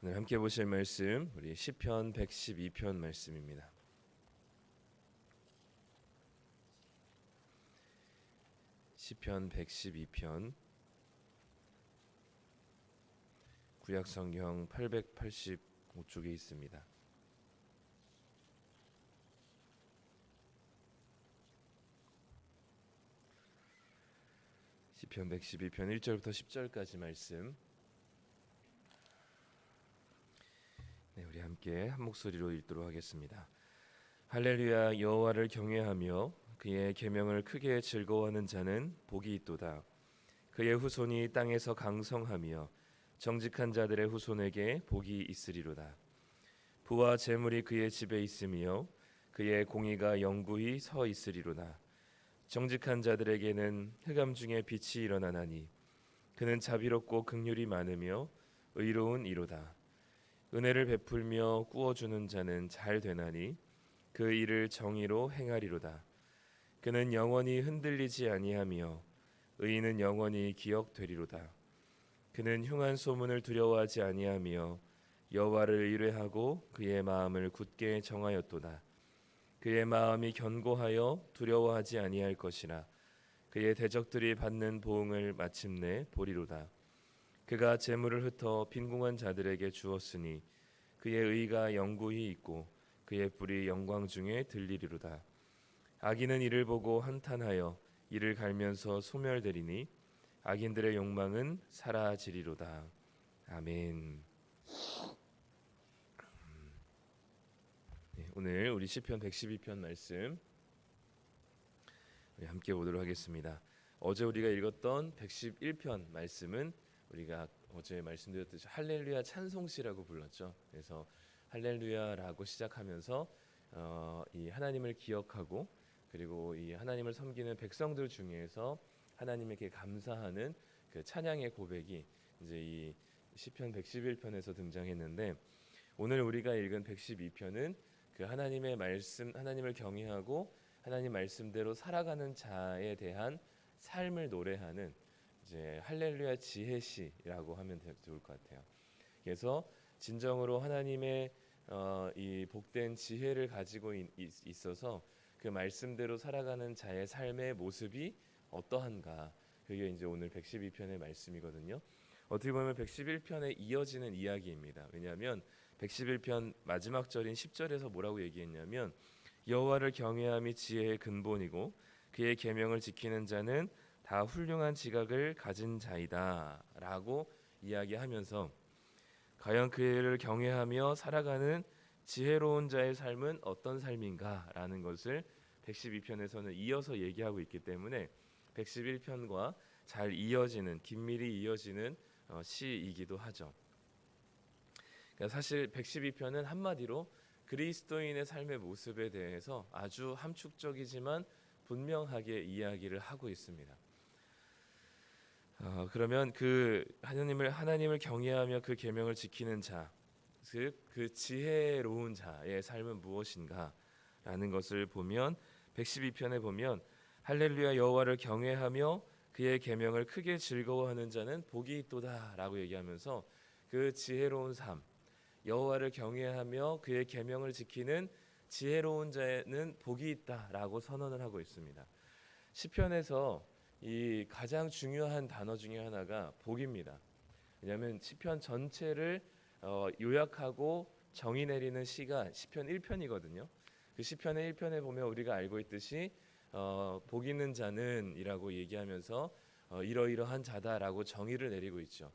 오늘 함께 보실 말씀 우리 시편 112편 말씀입니다. 시편 112편 구약 성경 885쪽에 있습니다. 시편 112편 1절부터 10절까지 말씀. 네, 우리 함께 한 목소리로 읽도록 하겠습니다. 할렐루야. 여호와를 경외하며 그의 계명을 크게 즐거워하는 자는 복이 있도다. 그의 후손이 땅에서 강성하며 정직한 자들의 후손에게 복이 있으리로다. 부와 재물이 그의 집에 있으며 그의 공의가 영구히 서 있으리로다. 정직한 자들에게는 흑암 중에 빛이 일어나나니 그는 자비롭고 긍휼이 많으며 의로운 이로다. 은혜를 베풀며 꾸어주는 자는 잘 되나니 그 일을 정의로 행하리로다. 그는 영원히 흔들리지 아니하며 의인은 영원히 기억되리로다. 그는 흉한 소문을 두려워하지 아니하며 여호와를 의뢰하고 그의 마음을 굳게 정하였도다. 그의 마음이 견고하여 두려워하지 아니할 것이라. 그의 대적들이 받는 보응을 마침내 보리로다. 그가 재물을 흩어 빈궁한 자들에게 주었으니 그의 의가 영구히 있고 그의 뿔이 영광 중에 들리리로다. 악인은 이를 보고 한탄하여 이를 갈면서 소멸되리니 악인들의 욕망은 사라지리로다. 아멘. 네, 오늘 우리 시편 112편 말씀 우리 함께 보도록 하겠습니다. 어제 우리가 읽었던 111편 말씀은 우리가 어제 말씀드렸듯이 할렐루야 찬송시라고 불렀죠. 그래서 할렐루야라고 시작하면서 이 하나님을 기억하고 그리고 이 하나님을 섬기는 백성들 중에서 하나님에게 감사하는 그 찬양의 고백이 이제 이 시편 111편에서 등장했는데, 오늘 우리가 읽은 112편은 그 하나님의 말씀, 하나님을 경외하고 하나님 말씀대로 살아가는 자에 대한 삶을 노래하는 이제 할렐루야 지혜시라고 하면 좋을 것 같아요. 그래서 진정으로 하나님의 이 복된 지혜를 가지고 있어서 그 말씀대로 살아가는 자의 삶의 모습이 어떠한가, 그게 이제 오늘 112편의 말씀이거든요. 어떻게 보면 111편에 이어지는 이야기입니다. 왜냐하면 111편 마지막 절인 10절에서 뭐라고 얘기했냐면 여호와를 경외함이 지혜의 근본이고 그의 계명을 지키는 자는 다 훌륭한 지각을 가진 자이다 라고 이야기하면서 과연 그를 경외하며 살아가는 지혜로운 자의 삶은 어떤 삶인가 라는 것을 112편에서는 이어서 얘기하고 있기 때문에 111편과 잘 이어지는, 긴밀히 이어지는 시이기도 하죠. 그러니까 사실 112편은 한마디로 그리스도인의 삶의 모습에 대해서 아주 함축적이지만 분명하게 이야기를 하고 있습니다. 그러면 그 하나님을 경외하며 그 계명을 지키는 자, 즉 그 지혜로운 자의 삶은 무엇인가라는 것을 보면 112편에 보면 할렐루야 여호와를 경외하며 그의 계명을 크게 즐거워하는 자는 복이 있도다라고 얘기하면서 그 지혜로운 삶, 여호와를 경외하며 그의 계명을 지키는 지혜로운 자는 복이 있다라고 선언을 하고 있습니다. 시편에서 이 가장 중요한 단어 중에 하나가 복입니다. 왜냐하면 시편 전체를 요약하고 정의 내리는 시가 시편 1편이거든요. 그 시편의 1편에 보면 우리가 알고 있듯이 복 있는 자는 이라고 얘기하면서 이러이러한 자다라고 정의를 내리고 있죠.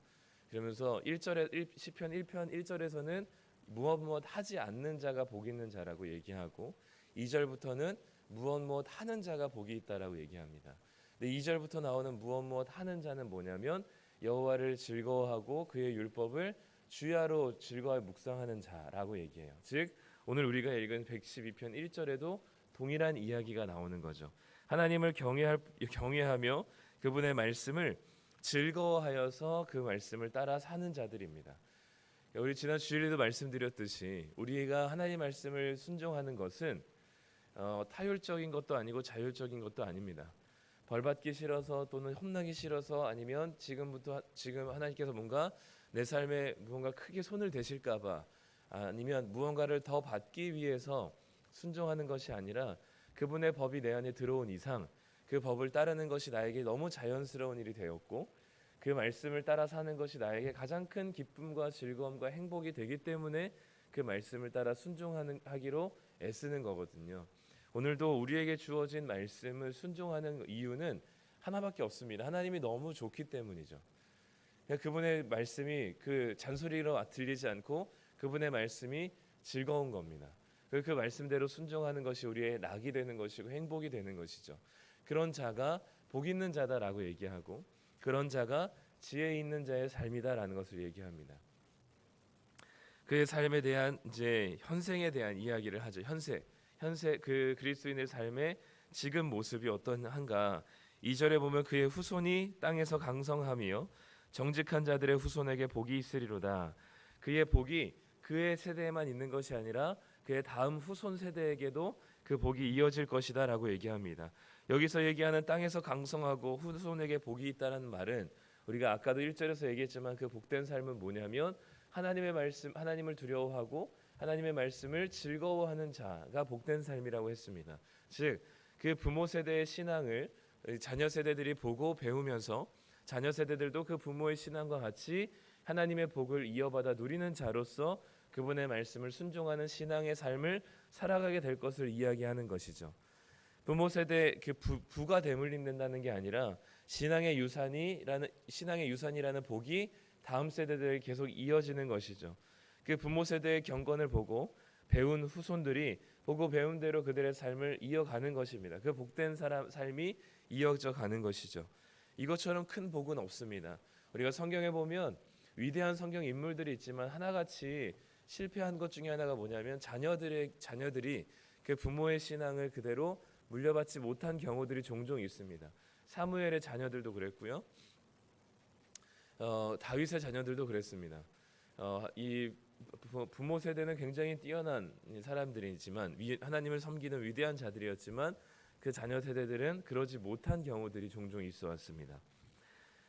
그러면서 시편 1편 1절에서는 무엇 하지 않는 자가 복 있는 자라고 얘기하고 2절부터는 무엇 하는 자가 복이 있다라고 얘기합니다. 근데 2절부터 나오는 무엇 하는 자는 뭐냐면 여호와를 즐거워하고 그의 율법을 주야로 즐거워 묵상하는 자라고 얘기해요. 즉 오늘 우리가 읽은 112편 1절에도 동일한 이야기가 나오는 거죠. 하나님을 경외하며 그분의 말씀을 즐거워하여서 그 말씀을 따라 사는 자들입니다. 우리 지난 주일에도 말씀드렸듯이 우리가 하나님 말씀을 순종하는 것은 타율적인 것도 아니고 자율적인 것도 아닙니다. 벌받기 싫어서 또는 혼나기 싫어서 아니면 지금 하나님께서 뭔가 내 삶에 무언가 크게 손을 대실까봐 아니면 무언가를 더 받기 위해서 순종하는 것이 아니라 그분의 법이 내 안에 들어온 이상 그 법을 따르는 것이 나에게 너무 자연스러운 일이 되었고 그 말씀을 따라 사는 것이 나에게 가장 큰 기쁨과 즐거움과 행복이 되기 때문에 그 말씀을 따라 순종하기로 애쓰는 거거든요. 오늘도 우리에게 주어진 말씀을 순종하는 이유는 하나밖에 없습니다. 하나님이 너무 좋기 때문이죠. 그분의 말씀이 그 잔소리로 들리지 않고 그분의 말씀이 즐거운 겁니다. 그 말씀대로 순종하는 것이 우리의 낙이 되는 것이고 행복이 되는 것이죠. 그런 자가 복 있는 자다라고 얘기하고 그런 자가 지혜 있는 자의 삶이다라는 것을 얘기합니다. 그의 삶에 대한 이제 현생에 대한 이야기를 하죠. 현세 그 그리스도인의 삶의 지금 모습이 어떠한가? 2절에 보면 그의 후손이 땅에서 강성하며 정직한 자들의 후손에게 복이 있으리로다. 그의 복이 그의 세대에만 있는 것이 아니라 그의 다음 후손 세대에게도 그 복이 이어질 것이다라고 얘기합니다. 여기서 얘기하는 땅에서 강성하고 후손에게 복이 있다는 말은 우리가 아까도 1절에서 얘기했지만 그 복된 삶은 뭐냐면 하나님의 말씀, 하나님을 두려워하고 하나님의 말씀을 즐거워하는 자가 복된 삶이라고 했습니다. 즉, 그 부모 세대의 신앙을 자녀 세대들이 보고 배우면서 자녀 세대들도 그 부모의 신앙과 같이 하나님의 복을 이어받아 누리는 자로서 그분의 말씀을 순종하는 신앙의 삶을 살아가게 될 것을 이야기하는 것이죠. 부모 세대 그 부가 대물림된다는 게 아니라 신앙의 유산이라는 복이 다음 세대들에 계속 이어지는 것이죠. 그 부모 세대의 경건을 보고 배운 후손들이 보고 배운 대로 그들의 삶을 이어가는 것입니다. 그 복된 삶이 이어져 가는 것이죠. 이것처럼 큰 복은 없습니다. 우리가 성경에 보면 위대한 성경 인물들이 있지만 하나같이 실패한 것 중에 하나가 뭐냐면 자녀들이 그 부모의 신앙을 그대로 물려받지 못한 경우들이 종종 있습니다. 사무엘의 자녀들도 그랬고요. 다윗의 자녀들도 그랬습니다. 이 부모 세대는 굉장히 뛰어난 사람들이지만 하나님을 섬기는 위대한 자들이었지만 그 자녀 세대들은 그러지 못한 경우들이 종종 있어 왔습니다.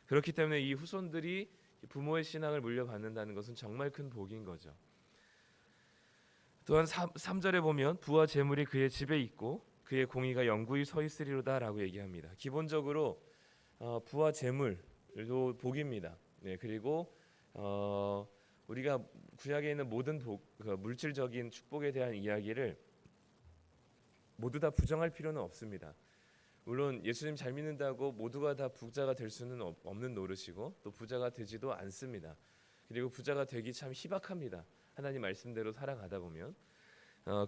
그렇기 때문에 이 후손들이 부모의 신앙을 물려받는다는 것은 정말 큰 복인 거죠. 또한 3절에 보면 부와 재물이 그의 집에 있고 그의 공의가 영구히 서 있으리로다라고 얘기합니다. 기본적으로 부와 재물도 복입니다. 네, 그리고 우리가 구약에 있는 모든 물질적인 축복에 대한 이야기를 모두 다 부정할 필요는 없습니다. 물론 예수님 잘 믿는다고 모두가 다 부자가 될 수는 없는 노릇이고 또 부자가 되지도 않습니다. 그리고 부자가 되기 참 희박합니다. 하나님 말씀대로 살아가다 보면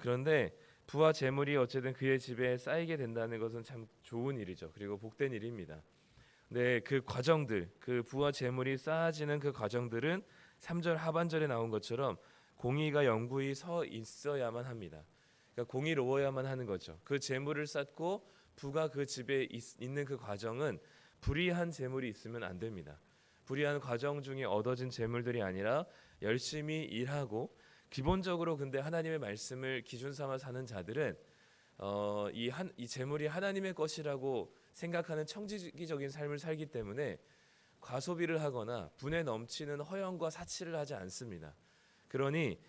그런데 부와 재물이 어쨌든 그의 집에 쌓이게 된다는 것은 참 좋은 일이죠. 그리고 복된 일입니다. 네, 그 과정들, 그 부와 재물이 쌓아지는 그 과정들은 3절 하반절에 나온 것처럼 공의가 영구히 서 있어야만 합니다. 그러니까 공의로워야만 하는 거죠. 그 재물을 쌓고 부가 그 집에 있는 그 과정은 불의한 재물이 있으면 안 됩니다. 불의한 과정 중에 얻어진 재물들이 아니라 열심히 일하고 기본적으로 근데 하나님의 말씀을 기준 삼아 사는 자들은 이 재물이 하나님의 것이라고 생각하는 청지기적인 삶을 살기 때문에 과소비를 하거나 분에 넘치는 허영과 사치를 하지 않습니다. 그러니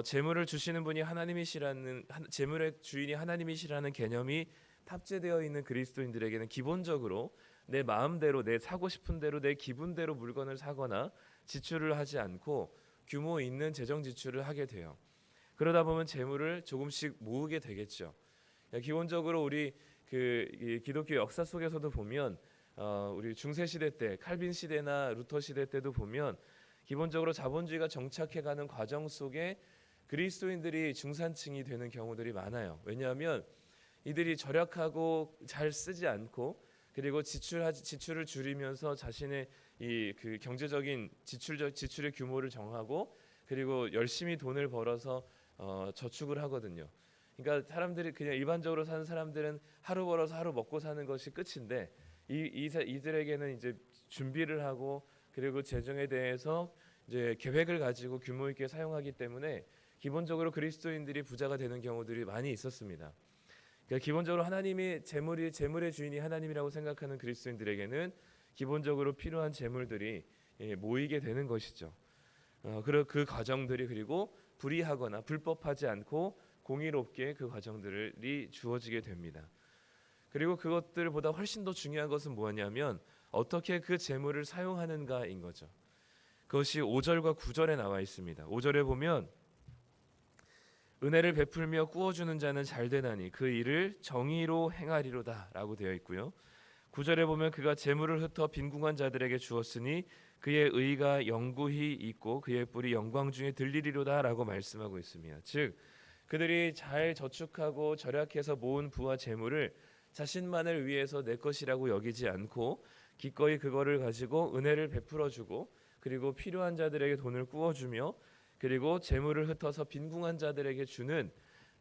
재물을 주시는 분이 하나님이시라는 재물의 주인이 하나님이시라는 개념이 탑재되어 있는 그리스도인들에게는 기본적으로 내 마음대로 내 사고 싶은 대로 내 기분대로 물건을 사거나 지출을 하지 않고 규모 있는 재정 지출을 하게 돼요. 그러다 보면 재물을 조금씩 모으게 되겠죠. 기본적으로 우리 기독교 역사 속에서도 보면 우리 중세 시대 때 칼빈 시대나 루터 시대 때도 보면 기본적으로 자본주의가 정착해가는 과정 속에 그리스도인들이 중산층이 되는 경우들이 많아요. 왜냐하면 이들이 절약하고 잘 쓰지 않고 그리고 지출을 줄이면서 자신의 그 경제적인 지출의 규모를 정하고 그리고 열심히 돈을 벌어서 저축을 하거든요. 그러니까 사람들이 그냥 일반적으로 사는 사람들은 하루 벌어서 하루 먹고 사는 것이 끝인데 이들에게는 이제 준비를 하고 그리고 재정에 대해서 이제 계획을 가지고 규모 있게 사용하기 때문에 기본적으로 그리스도인들이 부자가 되는 경우들이 많이 있었습니다. 그러니까 기본적으로 하나님이 재물의 주인이 하나님이라고 생각하는 그리스도인들에게는 기본적으로 필요한 재물들이 모이게 되는 것이죠. 그 과정들이 그리고 불의하거나 불법하지 않고 공의롭게 그 과정들이 주어지게 됩니다. 그리고 그것들보다 훨씬 더 중요한 것은 뭐냐면 어떻게 그 재물을 사용하는가인 거죠. 그것이 5절과 9절에 나와 있습니다. 5절에 보면 은혜를 베풀며 꾸어주는 자는 잘되나니 그 일을 정의로 행하리로다라고 되어 있고요. 9절에 보면 그가 재물을 흩어 빈궁한 자들에게 주었으니 그의 의가 영구히 있고 그의 뿔이 영광 중에 들리리로다라고 말씀하고 있습니다. 즉 그들이 잘 저축하고 절약해서 모은 부와 재물을 자신만을 위해서 내 것이라고 여기지 않고 기꺼이 그거를 가지고 은혜를 베풀어주고 그리고 필요한 자들에게 돈을 꾸어주며 그리고 재물을 흩어서 빈궁한 자들에게 주는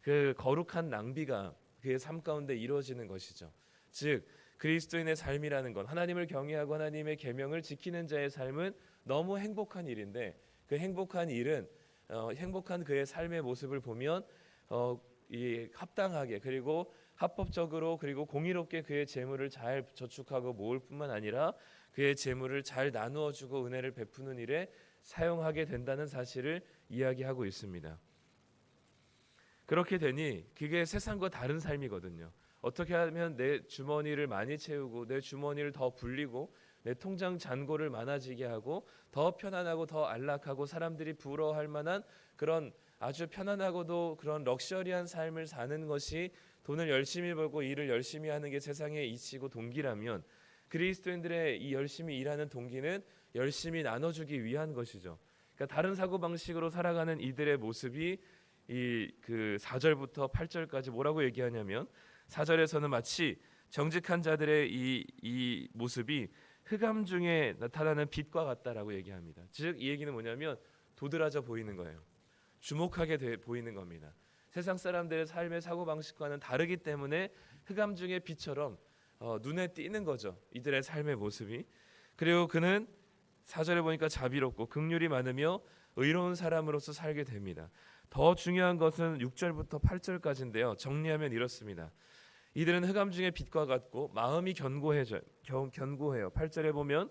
그 거룩한 낭비가 그의 삶 가운데 이루어지는 것이죠. 즉 그리스도인의 삶이라는 건 하나님을 경외하고 하나님의 계명을 지키는 자의 삶은 너무 행복한 일인데 그 행복한 일은 행복한 그의 삶의 모습을 보면 이 합당하게 그리고 합법적으로 그리고 공의롭게 그의 재물을 잘 저축하고 모을 뿐만 아니라 그의 재물을 잘 나누어 주고 은혜를 베푸는 일에 사용하게 된다는 사실을 이야기하고 있습니다. 그렇게 되니 그게 세상과 다른 삶이거든요. 어떻게 하면 내 주머니를 많이 채우고 내 주머니를 더 불리고 내 통장 잔고를 많아지게 하고 더 편안하고 더 안락하고 사람들이 부러워할 만한 그런 아주 편안하고도 그런 럭셔리한 삶을 사는 것이 돈을 열심히 벌고 일을 열심히 하는 게 세상의 이치고 동기라면 그리스도인들의 이 열심히 일하는 동기는 열심히 나눠주기 위한 것이죠. 그러니까 다른 사고방식으로 살아가는 이들의 모습이 그 4절부터 8절까지 뭐라고 얘기하냐면 4절에서는 마치 정직한 자들의 이 모습이 흑암 중에 나타나는 빛과 같다라고 얘기합니다. 즉 이 얘기는 뭐냐면 도드라져 보이는 거예요. 주목하게 보이는 겁니다. 세상 사람들의 삶의 사고방식과는 다르기 때문에 흑암 중의 빛처럼 눈에 띄는 거죠. 이들의 삶의 모습이. 그리고 그는 4절에 보니까 자비롭고 긍휼이 많으며 의로운 사람으로서 살게 됩니다. 더 중요한 것은 6절부터 8절까지인데요. 정리하면 이렇습니다. 이들은 흑암 중의 빛과 같고 마음이 견고해요. 8절에 보면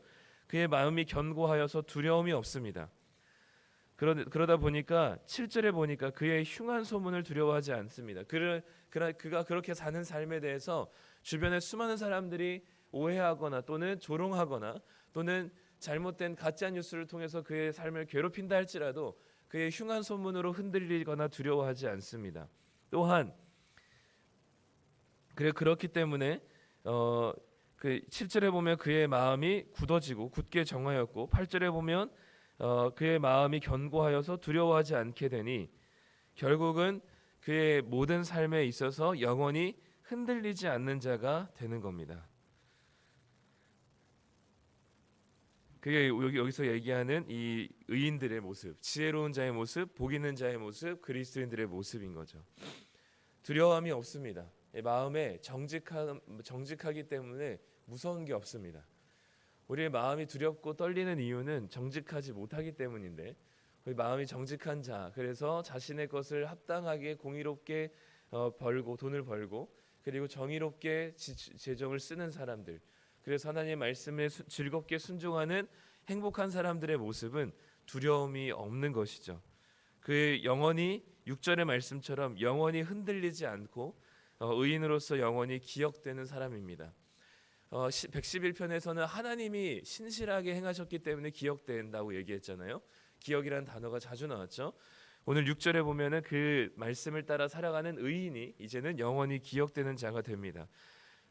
그의 마음이 견고하여서 두려움이 없습니다. 그러다 보니까 7절에 보니까 그의 흉한 소문을 두려워하지 않습니다. 그가 그렇게 사는 삶에 대해서 주변에 수많은 사람들이 오해하거나 또는 조롱하거나 또는 잘못된 가짜 뉴스를 통해서 그의 삶을 괴롭힌다 할지라도 그의 흉한 소문으로 흔들리거나 두려워하지 않습니다. 또한 그렇기 때문에 그 7절에 보면 그의 마음이 굳어지고 굳게 정하였고 8절에 보면 그의 마음이 견고하여서 두려워하지 않게 되니 결국은 그의 모든 삶에 있어서 영원히 흔들리지 않는 자가 되는 겁니다. 그게 여기서 얘기하는 이 의인들의 모습, 지혜로운 자의 모습, 복 있는 자의 모습, 그리스도인들의 모습인 거죠. 두려움이 없습니다. 마음에 정직하기 때문에 무서운 게 없습니다. 우리의 마음이 두렵고 떨리는 이유는 정직하지 못하기 때문인데 우리 마음이 정직한 자, 그래서 자신의 것을 합당하게 공의롭게 벌고 돈을 벌고 그리고 정의롭게 재정을 쓰는 사람들, 그래서 하나님의 말씀에 즐겁게 순종하는 행복한 사람들의 모습은 두려움이 없는 것이죠. 그 영원히 6절의 말씀처럼 영원히 흔들리지 않고 의인으로서 영원히 기억되는 사람입니다. 111편에서는 하나님이 신실하게 행하셨기 때문에 기억된다고 얘기했잖아요. 기억이라는 단어가 자주 나왔죠. 오늘 6절에 보면은 그 말씀을 따라 살아가는 의인이 이제는 영원히 기억되는 자가 됩니다.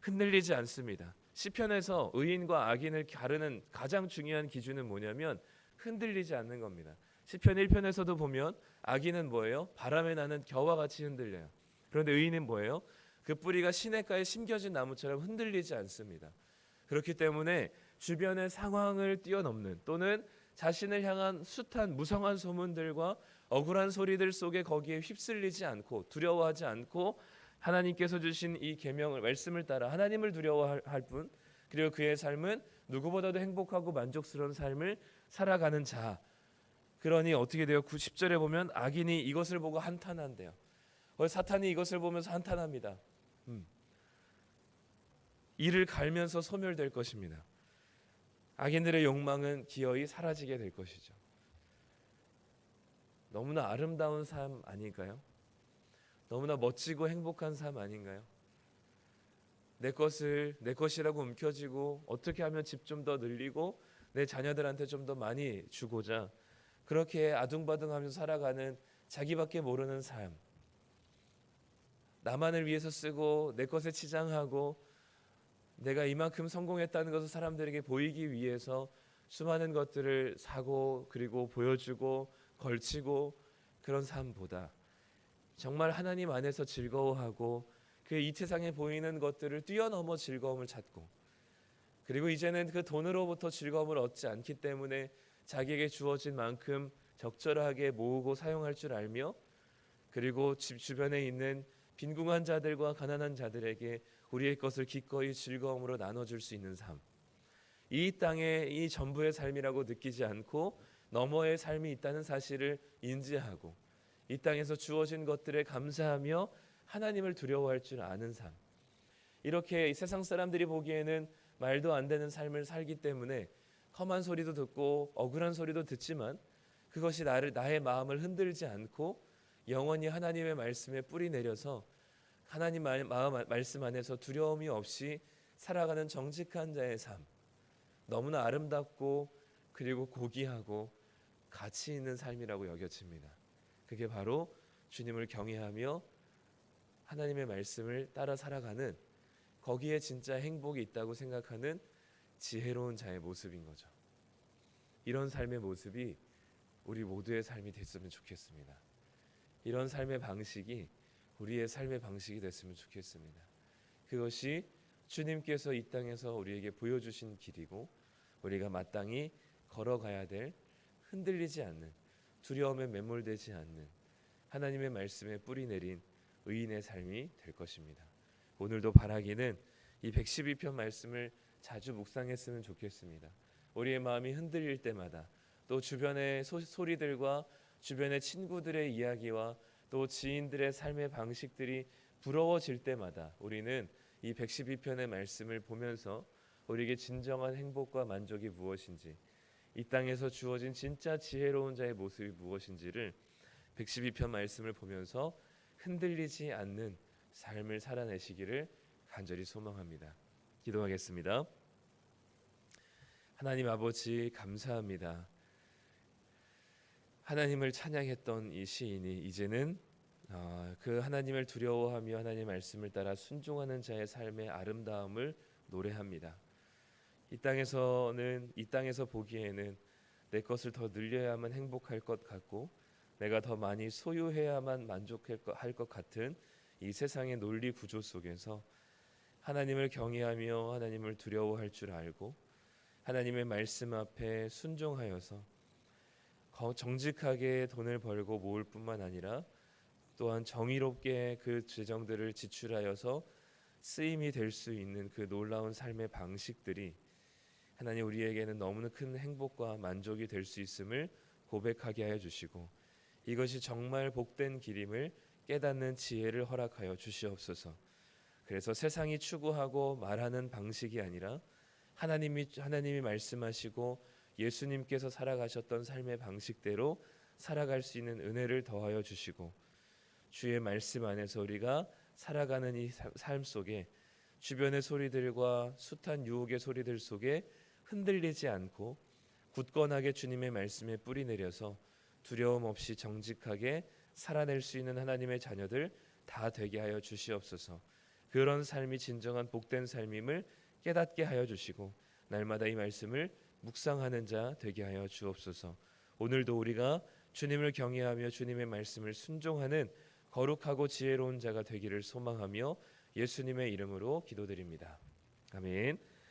흔들리지 않습니다. 시편에서 의인과 악인을 가르는 가장 중요한 기준은 뭐냐면 흔들리지 않는 겁니다. 시편 1편에서도 보면 악인은 뭐예요? 바람에 나는 겨와 같이 흔들려요. 그런데 의인은 뭐예요? 그 뿌리가 시냇가에 심겨진 나무처럼 흔들리지 않습니다. 그렇기 때문에 주변의 상황을 뛰어넘는 또는 자신을 향한 숱한 무성한 소문들과 억울한 소리들 속에 거기에 휩쓸리지 않고 두려워하지 않고 하나님께서 주신 이 계명을 말씀을 따라 하나님을 두려워할 뿐, 그리고 그의 삶은 누구보다도 행복하고 만족스러운 삶을 살아가는 자. 그러니 어떻게 돼요? 10절에 보면 악인이 이것을 보고 한탄한대요. 사탄이 이것을 보면서 한탄합니다. 이를 갈면서 소멸될 것입니다. 악인들의 욕망은 기어이 사라지게 될 것이죠. 너무나 아름다운 삶 아닐까요? 너무나 멋지고 행복한 삶 아닌가요? 내 것을 내 것이라고 움켜쥐고 어떻게 하면 집 좀 더 늘리고 내 자녀들한테 좀 더 많이 주고자 그렇게 아둥바둥하면서 살아가는 자기밖에 모르는 삶, 나만을 위해서 쓰고 내 것에 치장하고 내가 이만큼 성공했다는 것을 사람들에게 보이기 위해서 수많은 것들을 사고 그리고 보여주고 걸치고 그런 삶보다 정말 하나님 안에서 즐거워하고 그 이 세상에 보이는 것들을 뛰어넘어 즐거움을 찾고 그리고 이제는 그 돈으로부터 즐거움을 얻지 않기 때문에 자기에게 주어진 만큼 적절하게 모으고 사용할 줄 알며 그리고 집 주변에 있는 빈궁한 자들과 가난한 자들에게 우리의 것을 기꺼이 즐거움으로 나눠줄 수 있는 삶, 이 땅에 이 전부의 삶이라고 느끼지 않고 너머의 삶이 있다는 사실을 인지하고 이 땅에서 주어진 것들에 감사하며 하나님을 두려워할 줄 아는 삶, 이렇게 세상 사람들이 보기에는 말도 안 되는 삶을 살기 때문에 험한 소리도 듣고 억울한 소리도 듣지만 그것이 나의 마음을 흔들지 않고 영원히 하나님의 말씀에 뿌리 내려서 하나님 말씀 안에서 두려움이 없이 살아가는 정직한 자의 삶, 너무나 아름답고 그리고 고귀하고 가치 있는 삶이라고 여겨집니다. 그게 바로 주님을 경외하며 하나님의 말씀을 따라 살아가는, 거기에 진짜 행복이 있다고 생각하는 지혜로운 자의 모습인 거죠. 이런 삶의 모습이 우리 모두의 삶이 됐으면 좋겠습니다. 이런 삶의 방식이 우리의 삶의 방식이 됐으면 좋겠습니다. 그것이 주님께서 이 땅에서 우리에게 보여주신 길이고 우리가 마땅히 걸어가야 될, 흔들리지 않는, 두려움에 매몰되지 않는 하나님의 말씀에 뿌리 내린 의인의 삶이 될 것입니다. 오늘도 바라기는 이 112편 말씀을 자주 묵상했으면 좋겠습니다. 우리의 마음이 흔들릴 때마다 또 주변의 소리들과 주변의 친구들의 이야기와 또 지인들의 삶의 방식들이 부러워질 때마다 우리는 이 112편의 말씀을 보면서 우리에게 진정한 행복과 만족이 무엇인지, 이 땅에서 주어진 진짜 지혜로운 자의 모습이 무엇인지를 112편 말씀을 보면서 흔들리지 않는 삶을 살아내시기를 간절히 소망합니다. 기도하겠습니다. 하나님 아버지, 감사합니다. 하나님을 찬양했던 이 시인이 이제는 그 하나님을 두려워하며 하나님의 말씀을 따라 순종하는 자의 삶의 아름다움을 노래합니다. 이 땅에서 보기에는 내 것을 더 늘려야만 행복할 것 같고 내가 더 많이 소유해야만 만족할 것 같은 이 세상의 논리 구조 속에서 하나님을 경외하며 하나님을 두려워할 줄 알고 하나님의 말씀 앞에 순종하여서 정직하게 돈을 벌고 모을 뿐만 아니라 또한 정의롭게 그 재정들을 지출하여서 쓰임이 될 수 있는 그 놀라운 삶의 방식들이 하나님 우리에게는 너무나 큰 행복과 만족이 될 수 있음을 고백하게 하여 주시고 이것이 정말 복된 길임을 깨닫는 지혜를 허락하여 주시옵소서. 그래서 세상이 추구하고 말하는 방식이 아니라 하나님이 말씀하시고 예수님께서 살아가셨던 삶의 방식대로 살아갈 수 있는 은혜를 더하여 주시고 주의 말씀 안에서 우리가 살아가는 이 삶 속에 주변의 소리들과 숱한 유혹의 소리들 속에 흔들리지 않고 굳건하게 주님의 말씀에 뿌리 내려서 두려움 없이 정직하게 살아낼 수 있는 하나님의 자녀들 다 되게 하여 주시옵소서. 그런 삶이 진정한 복된 삶임을 깨닫게 하여 주시고 날마다 이 말씀을 묵상하는 자 되게 하여 주옵소서. 오늘도 우리가 주님을 경외하며 주님의 말씀을 순종하는 거룩하고 지혜로운 자가 되기를 소망하며 예수님의 이름으로 기도드립니다. 아멘.